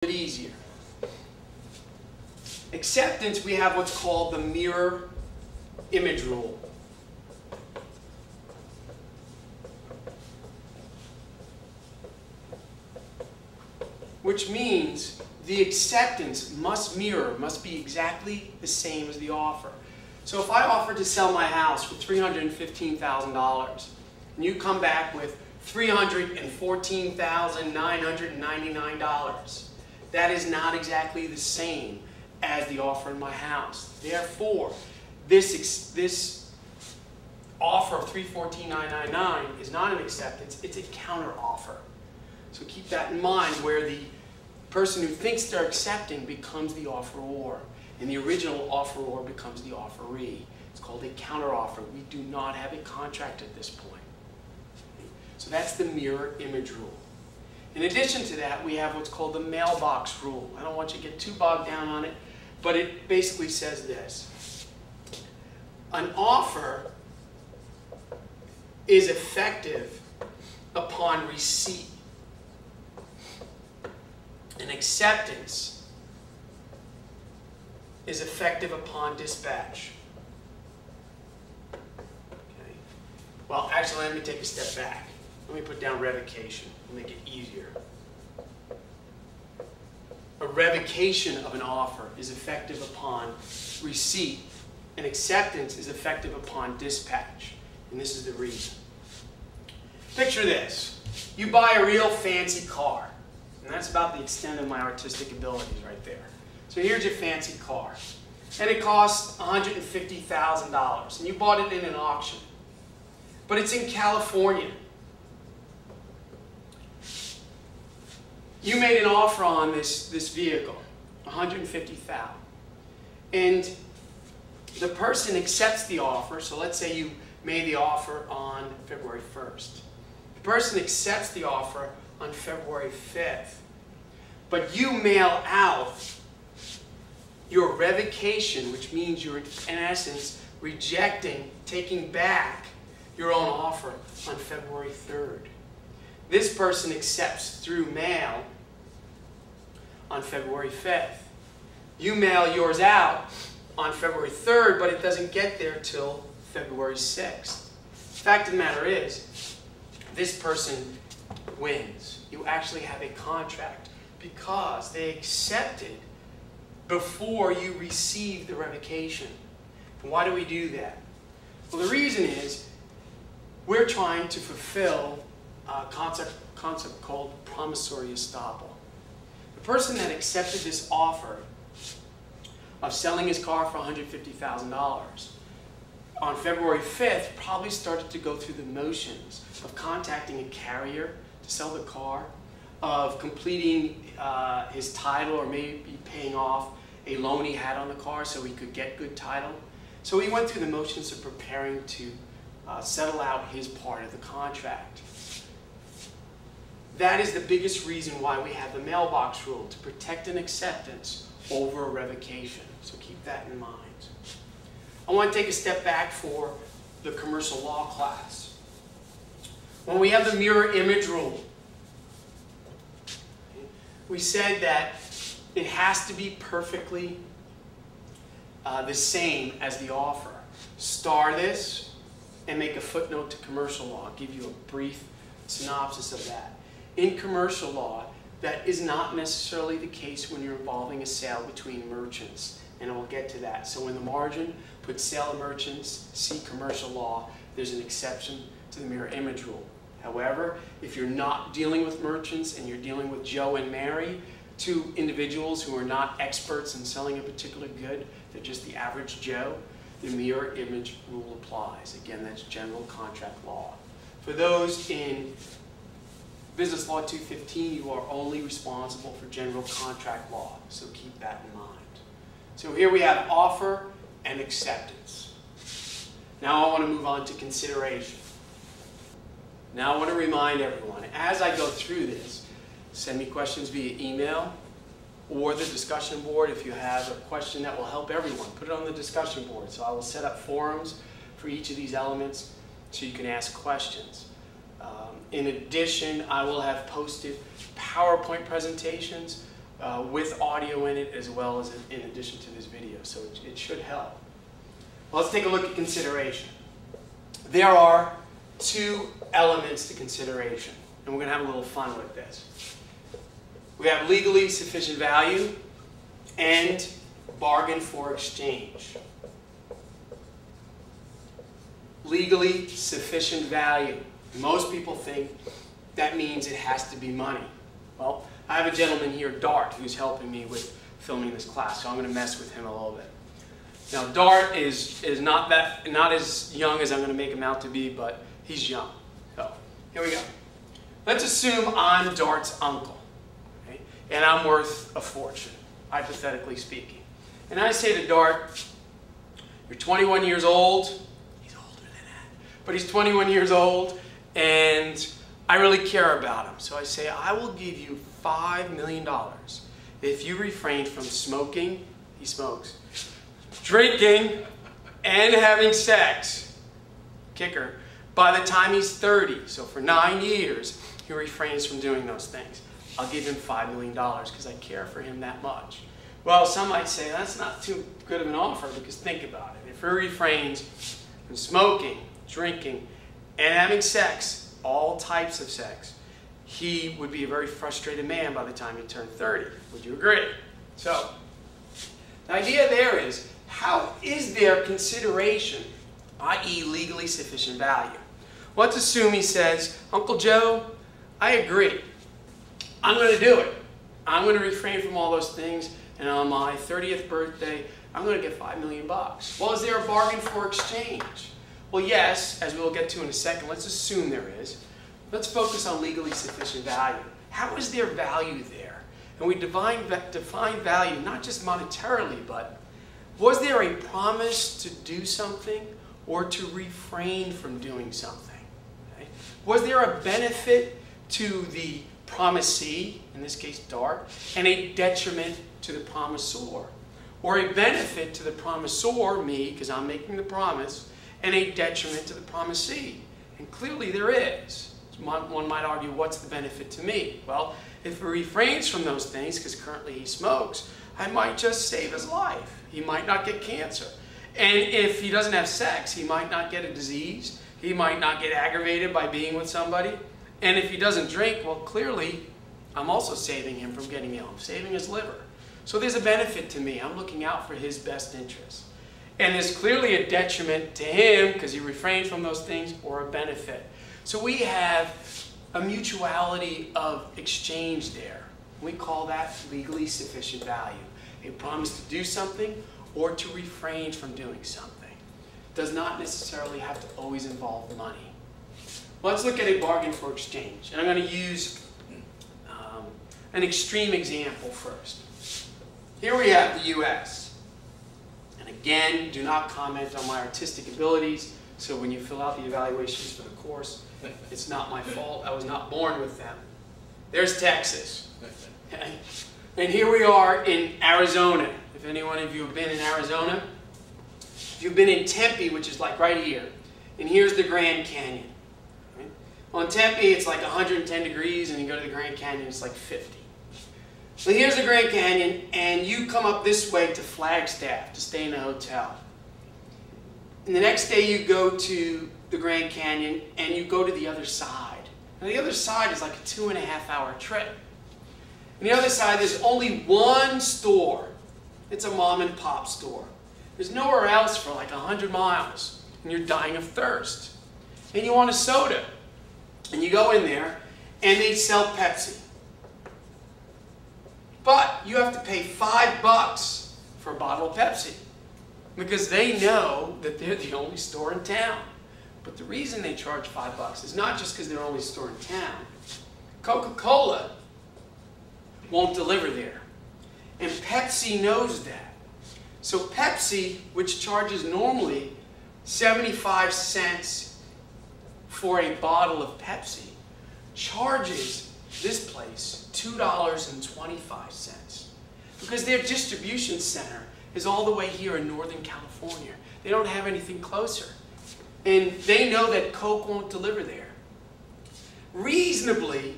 bit easier. Acceptance, we have what's called the mirror image rule. Which means the acceptance must be exactly the same as the offer. So if I offer to sell my house for $315,000 and you come back with $314,999, that is not exactly the same as the offer in my house. Therefore, this offer of $314,999 is not an acceptance, it's a counter offer. So keep that in mind, where the person who thinks they're accepting becomes the offeror, and the original offeror becomes the offeree. It's called a counter offer. We do not have a contract at this point. So that's the mirror image rule. In addition to that, we have what's called the mailbox rule. I don't want you to get too bogged down on it, but it basically says this. An offer is effective upon receipt. An acceptance is effective upon dispatch. Okay. Well, actually, let me take a step back. Let me put down revocation. I'll make it easier. A revocation of an offer is effective upon receipt. An acceptance is effective upon dispatch. And this is the reason. Picture this. You buy a real fancy car. And that's about the extent of my artistic abilities right there. So here's your fancy car. And it costs $150,000. And you bought it in an auction. But it's in California. You made an offer on this vehicle, $150,000. And the person accepts the offer. So let's say you made the offer on February 1st. The person accepts the offer on February 5th. But you mail out your revocation, which means you're in essence rejecting, taking back your own offer on February 3rd. This person accepts through mail on February 5th. You mail yours out on February 3rd, but it doesn't get there till February 6th. The fact of the matter is, this person wins. You actually have a contract because they accepted before you received the revocation. And why do we do that? Well, the reason is we're trying to fulfill a concept called promissory estoppel. The person that accepted this offer of selling his car for $150,000 on February 5th probably started to go through the motions of contacting a carrier to sell the car, of completing his title, or maybe paying off a loan he had on the car so he could get good title. So he went through the motions of preparing to settle out his part of the contract. That is the biggest reason why we have the mailbox rule, to protect an acceptance over a revocation. So keep that in mind. I want to take a step back for the commercial law class. When we have the mirror image rule, we said that it has to be perfectly the same as the offer. Star this and make a footnote to commercial law. I'll give you a brief synopsis of that. In commercial law, that is not necessarily the case when you're involving a sale between merchants, and we'll get to that. So in the margin, put sale of merchants, see commercial law. There's an exception to the mirror image rule. However, if you're not dealing with merchants and you're dealing with Joe and Mary, two individuals who are not experts in selling a particular good, they're just the average Joe, the mirror image rule applies. Again, that's general contract law. For those in Business Law 215, you are only responsible for general contract law, so keep that in mind. So here we have offer and acceptance. Now I want to move on to consideration. Now I want to remind everyone, as I go through this, send me questions via email or the discussion board. If you have a question that will help everyone, put it on the discussion board. So I will set up forums for each of these elements so you can ask questions. In addition, I will have posted PowerPoint presentations with audio in it as well as in addition to this video, so it should help. Well, let's take a look at consideration. There are two elements to consideration, and we're going to have a little fun with this. We have legally sufficient value and bargain for exchange. Legally sufficient value. Most people think that means it has to be money. Well, I have a gentleman here, Dart, who's helping me with filming this class, so I'm going to mess with him a little bit. Now, Dart is not as young as I'm going to make him out to be, but he's young. So, here we go. Let's assume I'm Dart's uncle, okay? And I'm worth a fortune, hypothetically speaking. And I say to Dart, you're 21 years old. He's older than that. But he's 21 years old, and I really care about him. So I say, I will give you $5 million if you refrain from smoking, he smokes, drinking, and having sex, kicker, by the time he's 30. So for 9 years, he refrains from doing those things. I'll give him $5 million because I care for him that much. Well, some might say that's not too good of an offer, because think about it. If he refrains from smoking, drinking, and having sex, all types of sex, he would be a very frustrated man by the time he turned 30. Would you agree? So, the idea there is, how is there consideration, i.e. legally sufficient value? Let's assume he says, Uncle Joe, I agree. I'm going to do it. I'm going to refrain from all those things, and on my 30th birthday, I'm going to get $5 million. Well, is there a bargain for exchange? Well, yes, as we'll get to in a second. Let's assume there is. Let's focus on legally sufficient value. How is there value there? And we define value not just monetarily, but was there a promise to do something or to refrain from doing something? Okay? Was there a benefit to the promisee, in this case Dart, and a detriment to the promisor? Or a benefit to the promisor, me, because I'm making the promise, and a detriment to the promisee? And clearly there is. One might argue, what's the benefit to me? Well, if he refrains from those things, because currently he smokes, I might just save his life. He might not get cancer. And if he doesn't have sex, he might not get a disease. He might not get aggravated by being with somebody. And if he doesn't drink, well, clearly, I'm also saving him from getting ill. I'm saving his liver. So there's a benefit to me. I'm looking out for his best interests. And there's clearly a detriment to him because he refrained from those things, or a benefit. So we have a mutuality of exchange there. We call that legally sufficient value. A promise to do something or to refrain from doing something. Does not necessarily have to always involve money. Let's look at a bargain for exchange. And I'm going to use an extreme example first. Here we have the U.S. And again, do not comment on my artistic abilities. So when you fill out the evaluations for the course, it's not my fault. I was not born with them. There's Texas. Okay? And here we are in Arizona. If any one of you have been in Arizona, if you've been in Tempe, which is like right here, and here's the Grand Canyon. Right? Well, in Tempe, it's like 110 degrees, and you go to the Grand Canyon, it's like 50. So here's the Grand Canyon, and you come up this way to Flagstaff to stay in a hotel. And the next day you go to the Grand Canyon and you go to the other side. And the other side is like a 2.5-hour trip. On the other side there's only one store. It's a mom and pop store. There's nowhere else for like 100 miles. And you're dying of thirst. And you want a soda. And you go in there and they sell Pepsi. But you have to pay $5 for a bottle of Pepsi. Because they know that they're the only store in town. But the reason they charge $5 is not just because they're the only store in town. Coca-Cola won't deliver there. And Pepsi knows that. So Pepsi, which charges normally 75 cents for a bottle of Pepsi, charges this place $2.25. Because their distribution center is all the way here in Northern California. They don't have anything closer. And they know that Coke won't deliver there. Reasonably,